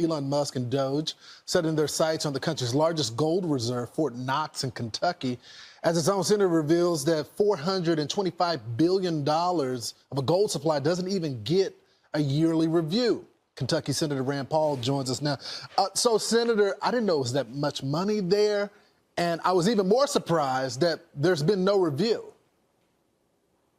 Elon Musk and Doge setting their sights on the country's largest gold reserve, Fort Knox in Kentucky, as its own senator reveals that $425 billion of a gold supply doesn't even get a yearly review. Kentucky Senator Rand Paul joins us now. So, Senator, I didn't know it was that much money there, and I was even more surprised that there's been no review.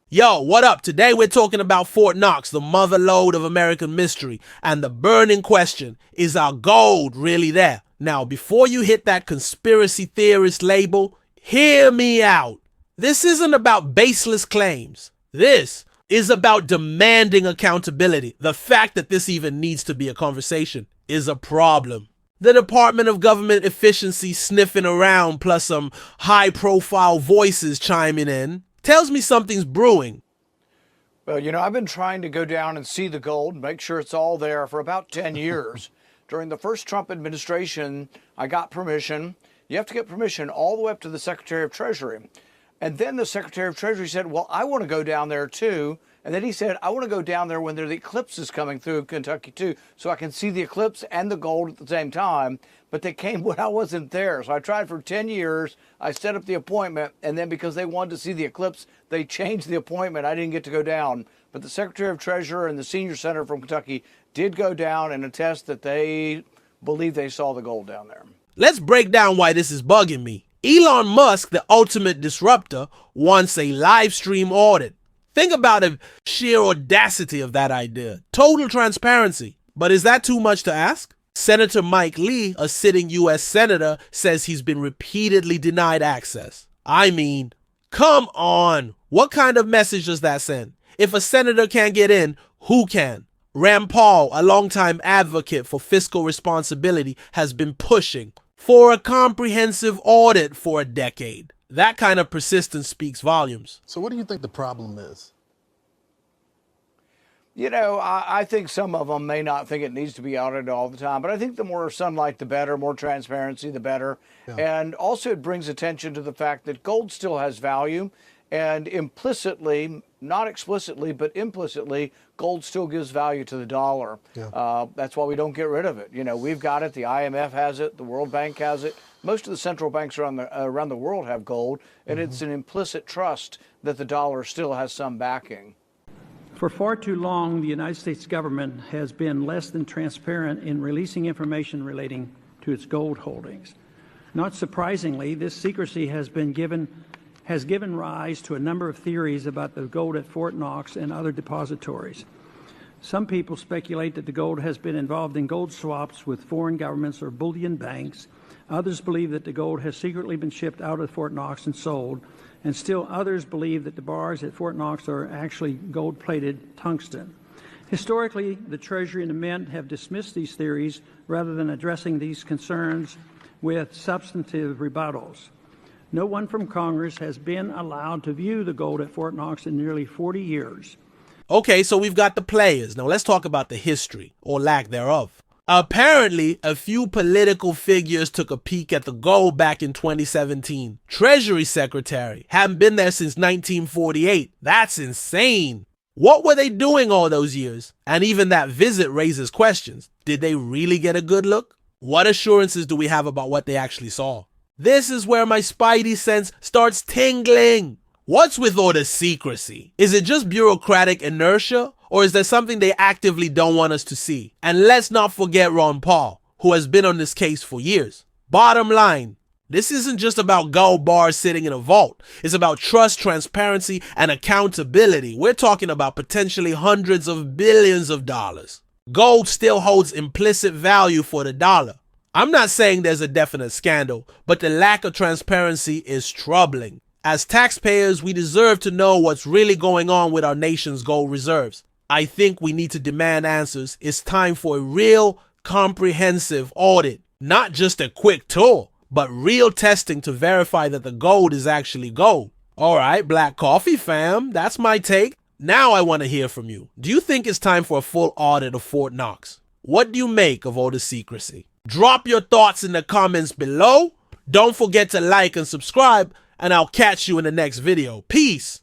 Yo, what up? Today we're talking about Fort Knox, the mother lode of American mystery. And the burning question, is our gold really there? Now, before you hit that conspiracy theorist label, hear me out. This isn't about baseless claims. This is about demanding accountability. The fact that this even needs to be a conversation is a problem. The Department of Government Efficiency sniffing around plus some high-profile voices chiming in tells me something's brewing. Well, you know, I've been trying to go down and see the gold, make sure it's all there for about 10 years. During the first Trump administration, I got permission. You have to get permission all the way up to the Secretary of Treasury. And then the Secretary of Treasury said, well, I want to go down there too. And then he said, I want to go down there when the eclipse is coming through Kentucky too, so I can see the eclipse and the gold at the same time. But they came when I wasn't there. So I tried for 10 years. I set up the appointment. And then because they wanted to see the eclipse, they changed the appointment. I didn't get to go down. But the Secretary of Treasury and the senior senator from Kentucky did go down and attest that they believe they saw the gold down there. Let's break down why this is bugging me. Elon Musk, the ultimate disruptor, wants a live stream audit. Think about the sheer audacity of that idea. Total transparency. But is that too much to ask? Senator Mike Lee, a sitting U.S. senator, says he's been repeatedly denied access. I mean, come on. What kind of message does that send? If a senator can't get in, who can? Rand Paul, a longtime advocate for fiscal responsibility, has been pushing for a comprehensive audit for a decade. That kind of persistence speaks volumes. So what do you think the problem is? You know, I think some of them may not think it needs to be audited all the time, but I think the more sunlight, the better, more transparency, the better. Yeah. And also it brings attention to the fact that gold still has value, and implicitly, not explicitly, but implicitly, gold still gives value to the dollar. Yeah. That's why we don't get rid of it. You know, we've got it, the IMF has it, the World Bank has it. Most of the central banks around the world have gold, and it's an implicit trust that the dollar still has some backing. For far too long, the United States government has been less than transparent in releasing information relating to its gold holdings. Not surprisingly, this secrecy has given rise to a number of theories about the gold at Fort Knox and other depositories. Some people speculate that the gold has been involved in gold swaps with foreign governments or bullion banks. Others believe that the gold has secretly been shipped out of Fort Knox and sold. And still others believe that the bars at Fort Knox are actually gold-plated tungsten. Historically, the Treasury and the Mint have dismissed these theories rather than addressing these concerns with substantive rebuttals. No one from Congress has been allowed to view the gold at Fort Knox in nearly 40 years. Okay, so we've got the players. Now let's talk about the history, or lack thereof. Apparently, a few political figures took a peek at the gold back in 2017. Treasury Secretary hadn't been there since 1948. That's insane. What were they doing all those years? And even that visit raises questions. Did they really get a good look? What assurances do we have about what they actually saw? This is where my spidey sense starts tingling. What's with all the secrecy? Is it just bureaucratic inertia? Or is there something they actively don't want us to see? And let's not forget Ron Paul, who has been on this case for years. Bottom line, this isn't just about gold bars sitting in a vault. It's about trust, transparency, and accountability. We're talking about potentially hundreds of billions of dollars. Gold still holds implicit value for the dollar. I'm not saying there's a definite scandal, but the lack of transparency is troubling. As taxpayers, we deserve to know what's really going on with our nation's gold reserves. I think we need to demand answers. It's time for a real, comprehensive audit. Not just a quick tour, but real testing to verify that the gold is actually gold. All right, Black Coffee fam, that's my take. Now I want to hear from you. Do you think it's time for a full audit of Fort Knox? What do you make of all the secrecy? Drop your thoughts in the comments below. Don't forget to like and subscribe, and I'll catch you in the next video. Peace.